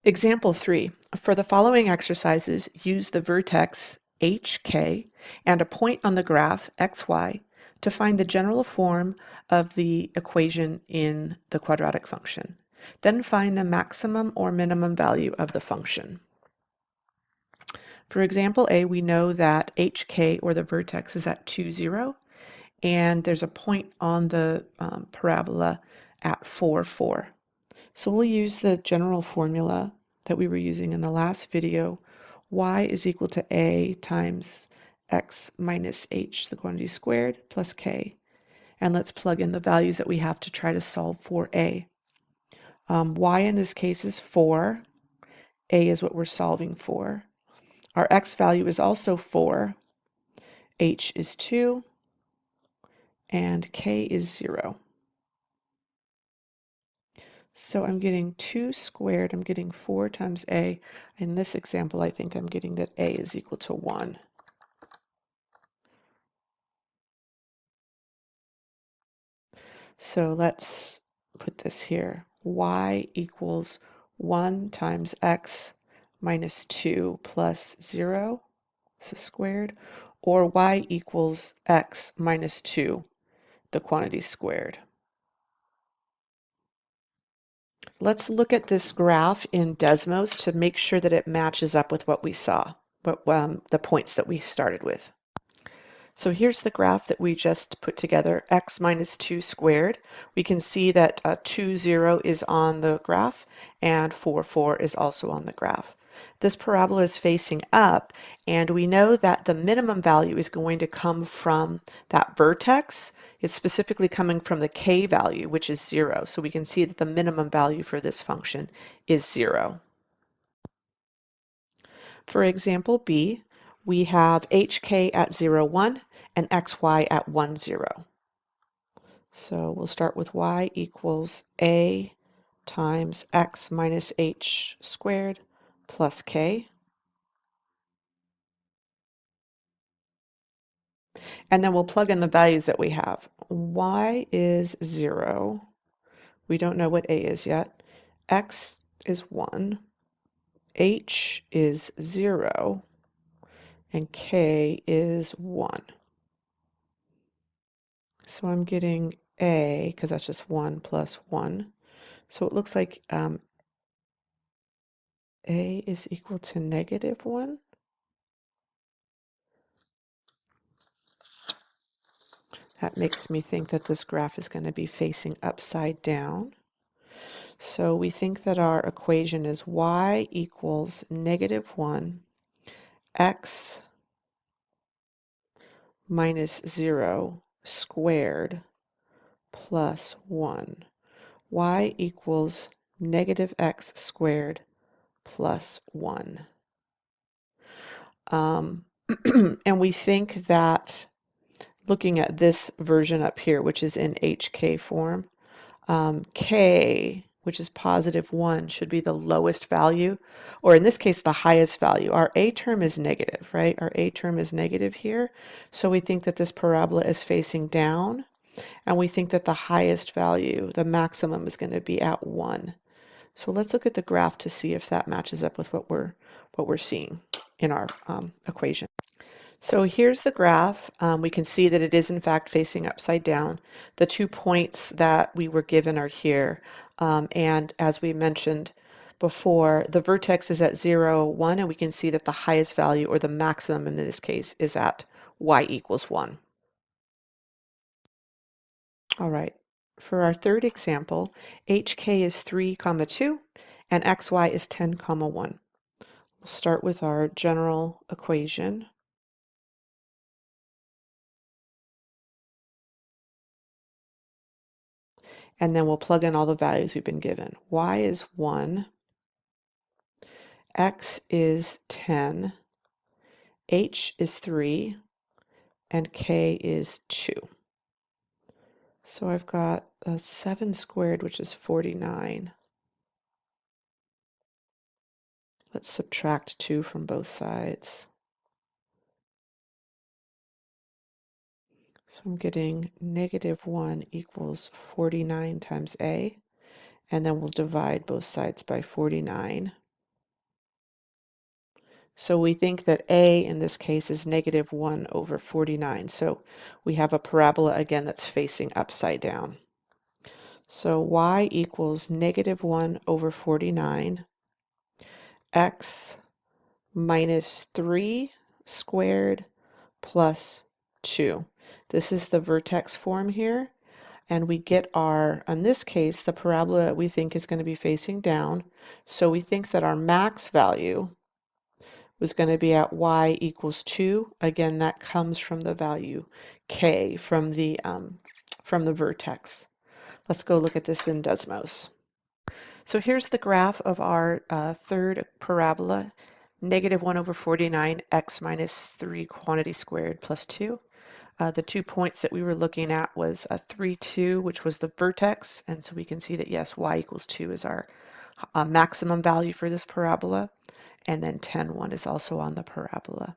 Example 3. For the following exercises, use the vertex HK and a point on the graph XY to find the general form of the equation in the quadratic function. Then find the maximum or minimum value of the function. For example A, we know that HK, or the vertex, is at 2, 0, and there's a point on the parabola at 4, 4. So we'll use the general formula that we were using in the last video. Y is equal to A times x minus h, the quantity squared, plus k. And let's plug in the values that we have to try to solve for A. Y in this case is 4. A is what we're solving for. Our x value is also 4. H is 2. And k is 0. So I'm getting 2 squared, I'm getting 4 times a. In this example, I think I'm getting that a is equal to 1. So let's put this here. Y equals 1 times x minus 2 plus 0, this is squared, or y equals x minus 2, the quantity squared. Let's look at this graph in Desmos to make sure that it matches up with what we saw, the points that we started with. So here's the graph that we just put together, x minus 2 squared. We can see that 2, 0 is on the graph, and 4, 4 is also on the graph. This parabola is facing up, and we know that the minimum value is going to come from that vertex. It's specifically coming from the k value, which is 0. So we can see that the minimum value for this function is 0. For example B, we have hk at 0, 1 and xy at 1, 0. So we'll start with y equals a times x minus h squared plus k. And then we'll plug in the values that we have. Y is 0. We don't know what a is yet. X is 1. H is 0. And k is 1. So I'm getting a, because that's just 1 plus 1. So it looks like a is equal to negative 1. That makes me think that this graph is going to be facing upside down. So we think that our equation is y equals negative 1, x minus 0 squared plus 1. Y equals negative x squared plus 1. And we think that looking at this version up here, which is in HK form, k, which is positive 1, should be the lowest value, or in this case, the highest value. Our a term is negative, right? Our a term is negative here. So we think that this parabola is facing down, and we think that the highest value, the maximum, is going to be at 1. So let's look at the graph to see if that matches up with what we're seeing in our equation. So here's the graph. We can see that it is in fact facing upside down. The 2 points that we were given are here. And as we mentioned before, the vertex is at 0, 1, and we can see that the highest value, or the maximum in this case, is at y equals 1. All right. For our third example, hk is 3, 2, and xy is 10, 1. We'll start with our general equation. And then we'll plug in all the values we've been given. Y is 1, x is 10, h is 3, and k is 2. So I've got 7 squared, which is 49. Let's subtract 2 from both sides. So I'm getting negative 1 equals 49 times a, and then we'll divide both sides by 49. So we think that A in this case is negative 1 over 49. So we have a parabola again that's facing upside down. So y equals negative 1 over 49, x minus 3 squared plus 2. This is the vertex form here. And we get our, in this case, the parabola we think is going to be facing down. So we think that our max value was going to be at y equals 2. Again, that comes from the value k from the vertex. Let's go look at this in Desmos. So here's the graph of our third parabola, negative 1 over 49, x minus 3 quantity squared plus 2. The 2 points that we were looking at was 3, 2, which was the vertex, and so we can see that yes, y equals 2 is our maximum value for this parabola, and then 10, 1 is also on the parabola.